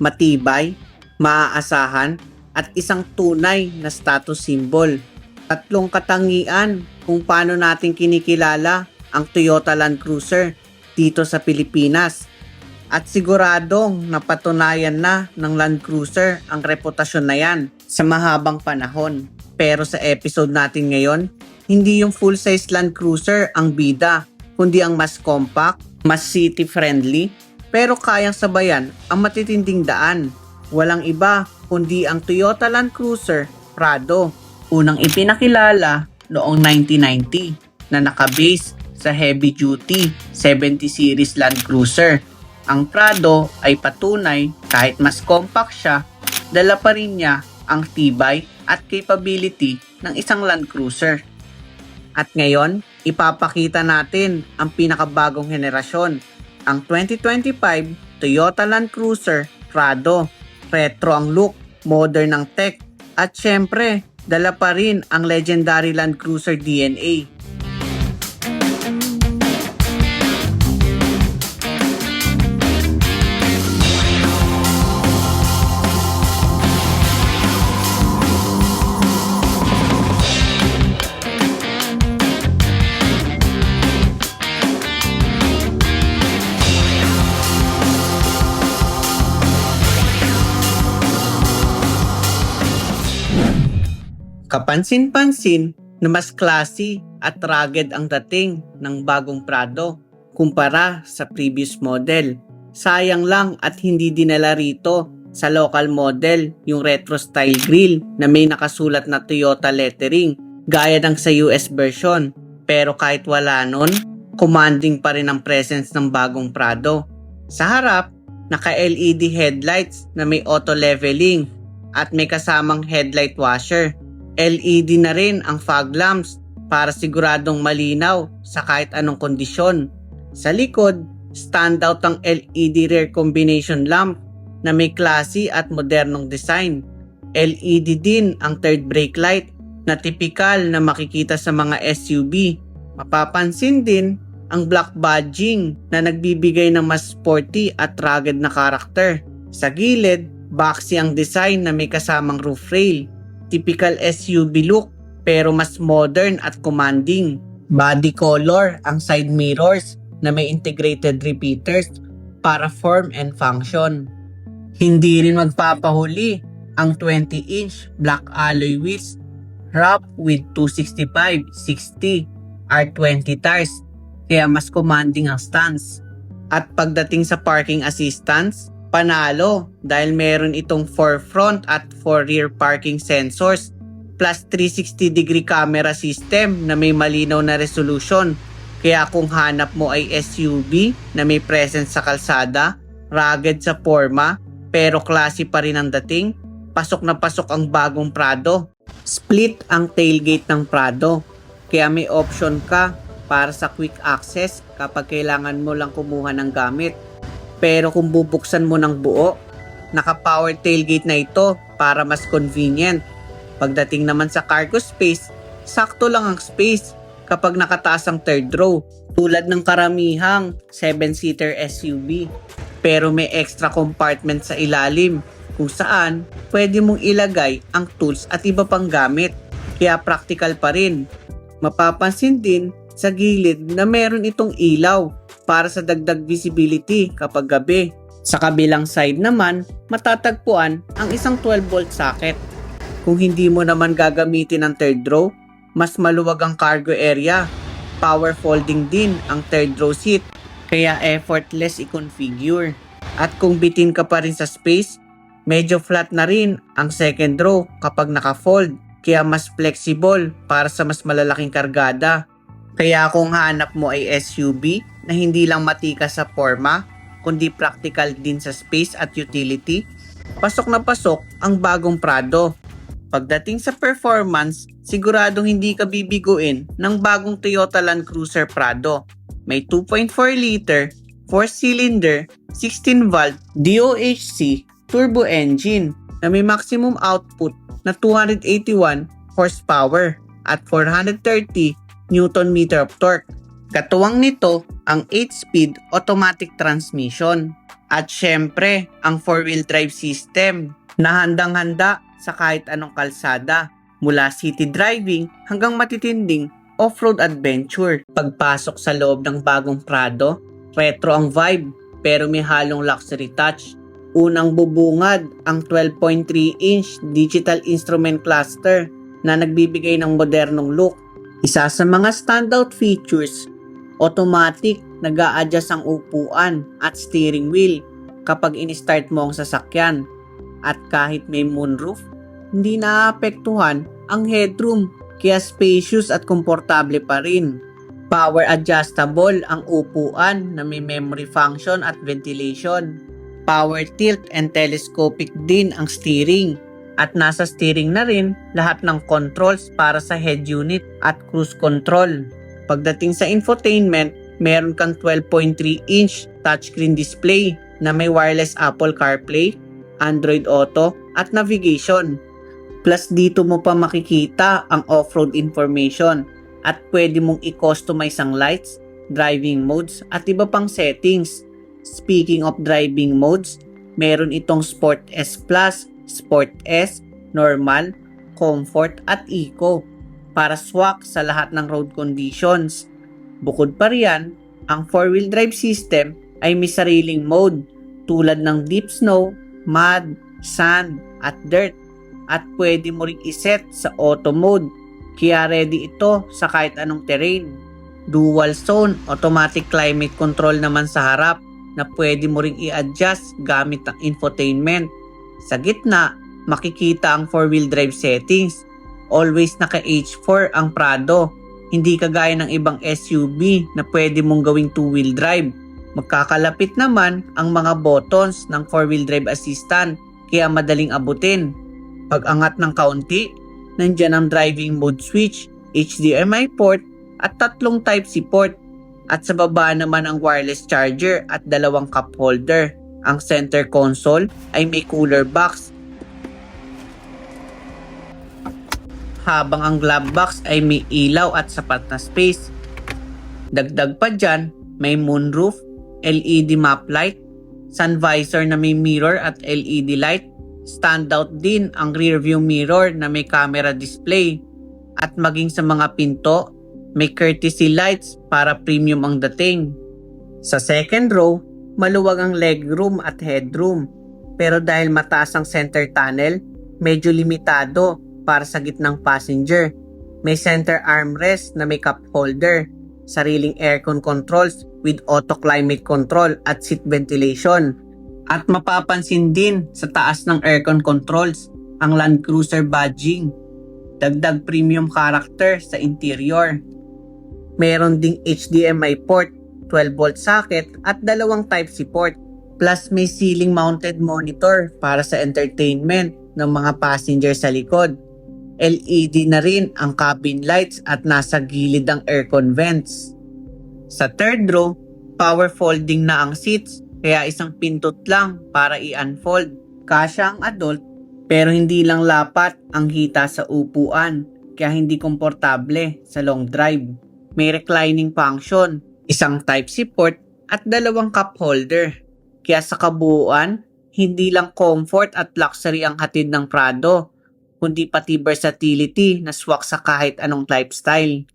matibay, maaasahan, at isang tunay na status symbol. Tatlong katangian kung paano natin kinikilala ang Toyota Land Cruiser dito sa Pilipinas. At siguradong napatunayan na ng Land Cruiser ang reputasyon na yan sa mahabang panahon. Pero sa episode natin ngayon, hindi yung full-size Land Cruiser ang bida, kundi ang mas compact, mas city-friendly, pero kayang sabayan ang matitinding daan. Walang iba kundi ang Toyota Land Cruiser Prado. Unang ipinakilala noong 1990 na nakabase sa heavy-duty 70 series Land Cruiser. Ang Prado ay patunay kahit mas compact siya, dala pa rin niya ang tibay at capability ng isang Land Cruiser. At ngayon, ipapakita natin ang pinakabagong henerasyon, ang 2025 Toyota Land Cruiser Prado. Retro ang look, modern ang tech, at syempre, dala pa rin ang legendary Land Cruiser DNA. Kapansin-pansin na mas classy at rugged ang dating ng bagong Prado kumpara sa previous model. Sayang lang at hindi dinala rito sa local model yung retro style grille na may nakasulat na Toyota lettering gaya ng sa US version. Pero kahit wala nun, commanding pa rin ang presence ng bagong Prado. Sa harap, naka-LED headlights na may auto leveling at may kasamang headlight washer. LED na rin ang fog lamps para siguradong malinaw sa kahit anong kondisyon. Sa likod, standout ang LED rear combination lamp na may classy at modernong design. LED din ang third brake light na tipikal na makikita sa mga SUV. Mapapansin din ang black badging na nagbibigay ng mas sporty at rugged na karakter. Sa gilid, boxy ang design na may kasamang roof rail. Typical SUV look pero mas modern at commanding. Body color ang side mirrors na may integrated repeaters para form and function. Hindi rin magpapahuli ang 20-inch black alloy wheels wrapped with 265/60 R20 tires kaya mas commanding ang stance. At pagdating sa parking assistance, panalo dahil meron itong 4 front at 4 rear parking sensors plus 360-degree camera system na may malinaw na resolution. Kaya kung hanap mo ay SUV na may presence sa kalsada, rugged sa forma, pero classy pa rin ang dating, pasok na pasok ang bagong Prado. Split ang tailgate ng Prado, kaya may option ka para sa quick access kapag kailangan mo lang kumuha ng gamit. Pero kung bubuksan mo ng buo, naka-power tailgate na ito para mas convenient. Pagdating naman sa cargo space, sakto lang ang space kapag nakataas ang third row, tulad ng karamihang 7-seater SUV. Pero may extra compartment sa ilalim kung saan pwede mong ilagay ang tools at iba pang gamit, kaya practical pa rin. Mapapansin din sa gilid na meron itong ilaw para sa dagdag visibility kapag gabi. Sa kabilang side naman, matatagpuan ang isang 12-volt socket. Kung hindi mo naman gagamitin ang third row, mas maluwag ang cargo area. Power folding din ang third row seat, kaya effortless i-configure. At kung bitin ka pa rin sa space, medyo flat na rin ang second row kapag naka-fold, kaya mas flexible para sa mas malalaking kargada. Kaya kung hanap mo ay SUV na hindi lang matikas sa forma, kundi practical din sa space at utility, pasok na pasok ang bagong Prado. Pagdating sa performance, siguradong hindi ka bibiguin ng bagong Toyota Land Cruiser Prado. May 2.4-liter, 4-cylinder, 16-volt DOHC turbo engine na may maximum output na 281 horsepower at 430 Nm of torque. Katuwang nito ang 8-speed automatic transmission. At syempre, ang 4-wheel drive system na handang-handa sa kahit anong kalsada, mula city driving hanggang matitinding off-road adventure. Pagpasok sa loob ng bagong Prado, retro ang vibe pero may halong luxury touch. Unang bubungad ang 12.3-inch digital instrument cluster na nagbibigay ng modernong look. Isa sa mga standout features, automatic nag-a-adjust ang upuan at steering wheel kapag in-start mo ang sasakyan. At kahit may moonroof, hindi naapektuhan ang headroom kaya spacious at komportable pa rin. Power adjustable ang upuan na may memory function at ventilation. Power tilt and telescopic din ang steering. At nasa steering na rin lahat ng controls para sa head unit at cruise control. Pagdating sa infotainment, meron kang 12.3-inch touchscreen display na may wireless Apple CarPlay, Android Auto at navigation. Plus dito mo pa makikita ang off-road information at pwede mong i-customize ang lights, driving modes at iba pang settings. Speaking of driving modes, meron itong Sport S Plus, Sport S, Normal, Comfort at Eco para swak sa lahat ng road conditions. Bukod pa riyan, ang 4-wheel drive system ay may sariling mode tulad ng deep snow, mud, sand at dirt at pwede mo ring iset sa auto mode kaya ready ito sa kahit anong terrain. Dual zone automatic climate control naman sa harap na pwede mo ring i-adjust gamit ang infotainment. Sa gitna, makikita ang 4-wheel drive settings. Always naka H4 ang Prado. Hindi kagaya ng ibang SUV na pwede mong gawing 2-wheel drive. Magkakalapit naman ang mga buttons ng 4-wheel drive assistant kaya madaling abutin. Pag angat ng kaunti, nandyan ang driving mode switch, HDMI port at 3 Type-C port. At sa baba naman ang wireless charger at 2 cup holder. Ang center console ay may cooler box. Habang ang glove box ay may ilaw at sapat na space. Dagdag pa dyan, may moonroof, LED map light, sun visor na may mirror at LED light. Standout din ang rear view mirror na may camera display. At maging sa mga pinto, may courtesy lights para premium ang dating. Sa second row, maluwag ang legroom at headroom. Pero dahil mataas ang center tunnel, medyo limitado para sa gitnang passenger. May center armrest na may cup holder, sariling aircon controls with auto climate control at seat ventilation. At mapapansin din sa taas ng aircon controls ang Land Cruiser badging. Dagdag premium character sa interior. Meron ding HDMI port, 12-volt socket at 2 Type-C port. Plus may ceiling mounted monitor para sa entertainment ng mga passenger sa likod. LED na rin ang cabin lights at nasa gilid ang aircon vents. Sa third row, power folding na ang seats kaya isang pintot lang para i-unfold. Kasya ang adult pero hindi lang lapat ang hita sa upuan kaya hindi komportable sa long drive. May reclining function, isang Type-C port at 2 cup holder. Kaya sa kabuuan, hindi lang comfort at luxury ang hatid ng Prado, kundi pati versatility na swak sa kahit anong lifestyle.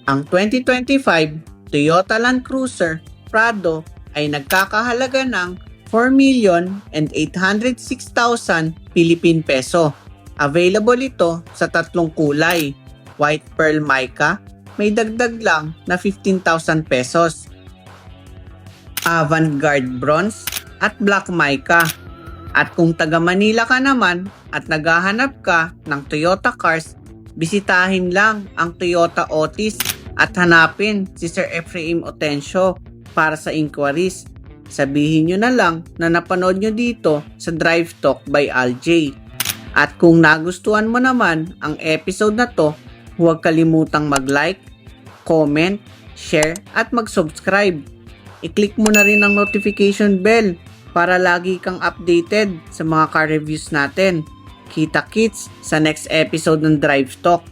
Ang 2025 Toyota Land Cruiser Prado ay nagkakahalaga ng 4,806,000 Philippine peso. Available ito sa 3 kulay. White Pearl Mica, may dagdag lang na 15,000 pesos. Avant-Garde Bronze at Black Mica. At kung taga Manila ka naman at naghahanap ka ng Toyota cars, bisitahin lang ang Toyota Otis at hanapin si Sir Ephraim Otencio para sa inquiries. Sabihin nyo na lang na napanood nyo dito sa Drive Talk by Aljay. At kung nagustuhan mo naman ang episode na to, huwag kalimutang mag-like, comment, share at mag-subscribe. I-click mo na rin ang notification bell para lagi kang updated sa mga car reviews natin. Kita-kits sa next episode ng Drive Talk.